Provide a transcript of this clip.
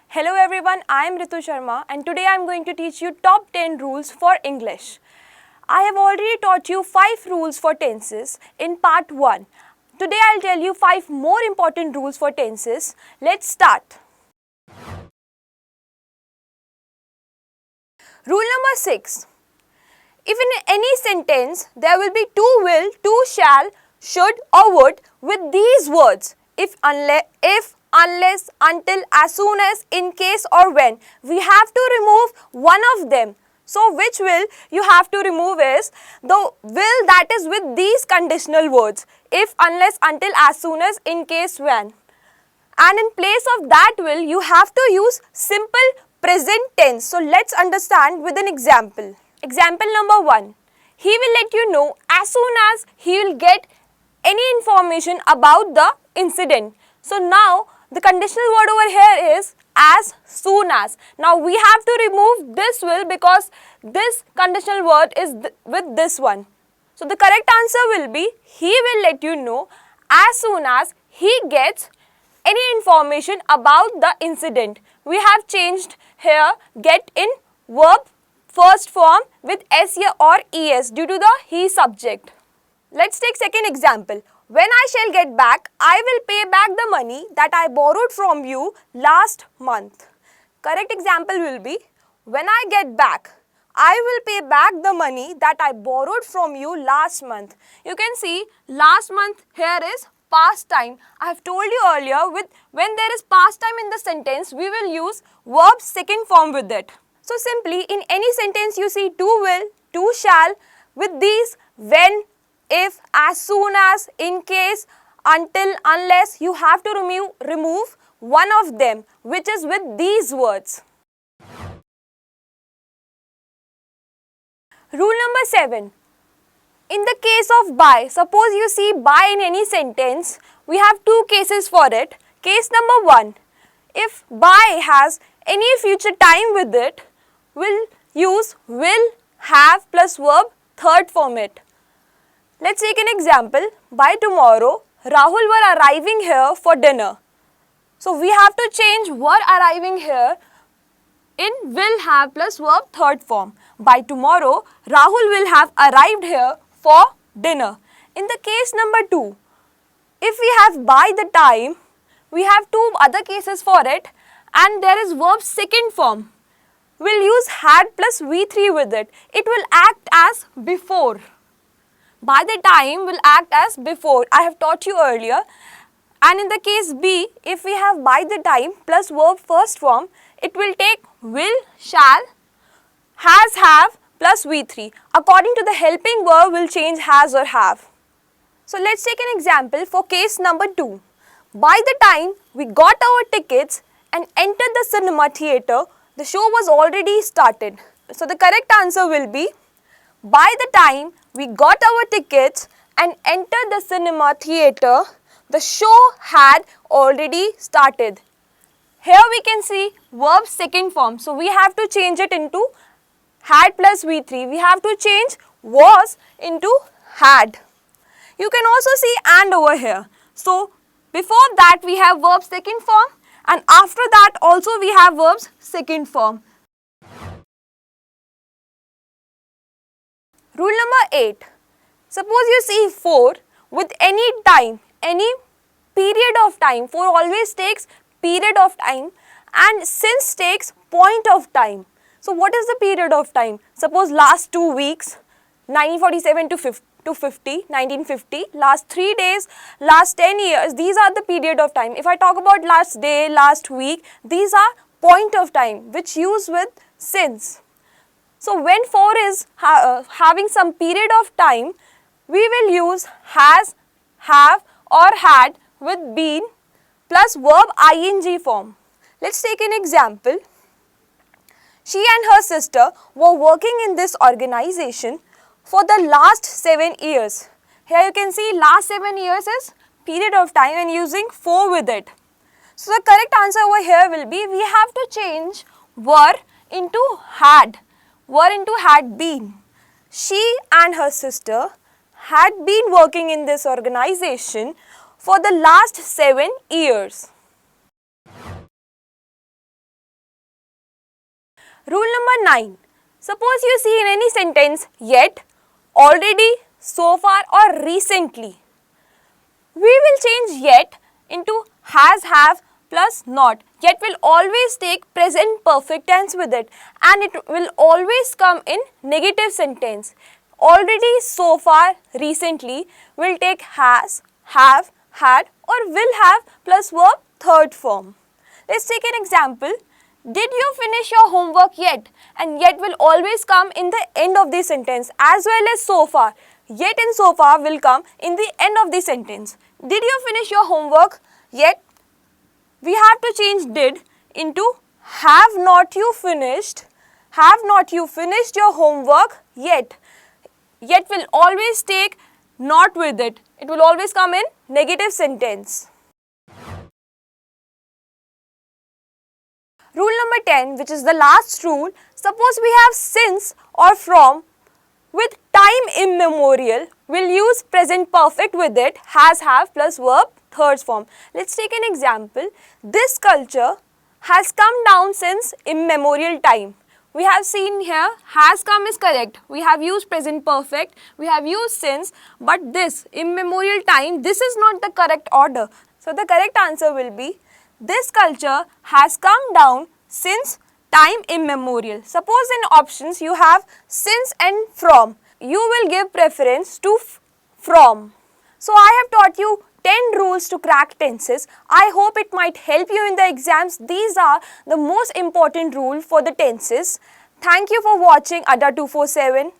Hello everyone, I am Ritu Sharma and today I am going to teach you top 10 rules for English. I have already taught you 5 rules for tenses in part 1. Today I will tell you 5 more important rules for tenses. Let's start. Rule number 6. If in any sentence there will be to will, to shall, should or would with these words if, unless, until, as soon as, in case or when, we have to remove one of them. So which will you have to remove is the will that is with these conditional words if, unless, until, as soon as, in case, when. And in place of that will you have to use simple present tense. So let's understand with an example. Example number 1. He will let you know as soon as he will get any information about the incident. So now the conditional word over here is as soon as. Now we have to remove this will because this conditional word is with this one. So the correct answer will be he will let you know as soon as he gets any information about the incident. We have changed here get in verb first form with s or es due to the he subject. Let's take second example. When I shall get back, I will pay back the money that I borrowed from you last month. Correct example will be when I get back, I will pay back the money that I borrowed from you last month. You can see last month here is past time. I have told you earlier when there is past time in the sentence, we will use verb second form with it. So simply in any sentence you see to will, to shall with these when, if, as soon as, in case, until, unless, you have to remove one of them which is with these words. Rule number 7. In the case of by, suppose you see by in any sentence, we have two cases for it. Case number 1, if by has any future time with it, we'll use will, have plus verb third form it. Let's take an example. By tomorrow, Rahul were arriving here for dinner. So we have to change were arriving here in will have plus verb third form. By tomorrow, Rahul will have arrived here for dinner. In the case number 2, if we have by the time, we have two other cases for it and there is verb second form. We'll use had plus V3 with it. It will act as before. By the time will act as before. I have taught you earlier. And in the case B, if we have by the time plus verb first form, it will take will, shall, has, have plus V3. According to the helping verb, will change has or have. So let's take an example for case number 2. By the time we got our tickets and entered the cinema theatre, the show was already started. So the correct answer will be by the time we got our tickets and entered the cinema theatre, the show had already started. Here we can see verb second form. So we have to change it into had plus V3. We have to change was into had. You can also see and over here. So before that we have verb second form and after that also we have verbs second form. Rule number 8. Suppose you see 4 with any time, any period of time. 4 always takes period of time and since takes point of time. So what is the period of time? Suppose last 2 weeks, 1947 to 1950, last 3 days, last 10 years, these are the period of time. If I talk about last day, last week, these are point of time which use with since. So when 4 is having some period of time, we will use has, have or had with been plus verb ing form. Let's take an example. She and her sister were working in this organization for the last 7 years. Here you can see last 7 years is period of time and using 4 with it. So the correct answer over here will be we have to change were into had. Were into had been. She and her sister had been working in this organization for the last 7 years. Rule number 9. Suppose you see in any sentence yet, already, so far or recently. We will change yet into has, have plus not. Yet will always take present perfect tense with it and it will always come in negative sentence. Already, so far, recently will take has, have, had or will have plus verb third form. Let's take an example. Did you finish your homework yet? And yet will always come in the end of the sentence as well as so far. Yet and so far will come in the end of the sentence. Did you finish your homework yet? We have to change did into have not you finished. Have not you finished your homework yet? Yet will always take not with it. It will always come in negative sentence. Rule number 10, which is the last rule. Suppose we have since or from with time immemorial, we'll use present perfect with it, has, have plus verb third form. Let's take an example. This culture has come down since immemorial time. We have seen here has come is correct. We have used present perfect, we have used since, but this immemorial time, this is not the correct order. So the correct answer will be this culture has come down since time immemorial. Suppose in options you have since and from. You will give preference to from. So I have taught you 10 rules to crack tenses. I hope it might help you in the exams. These are the most important rules for the tenses. Thank you for watching Adda247.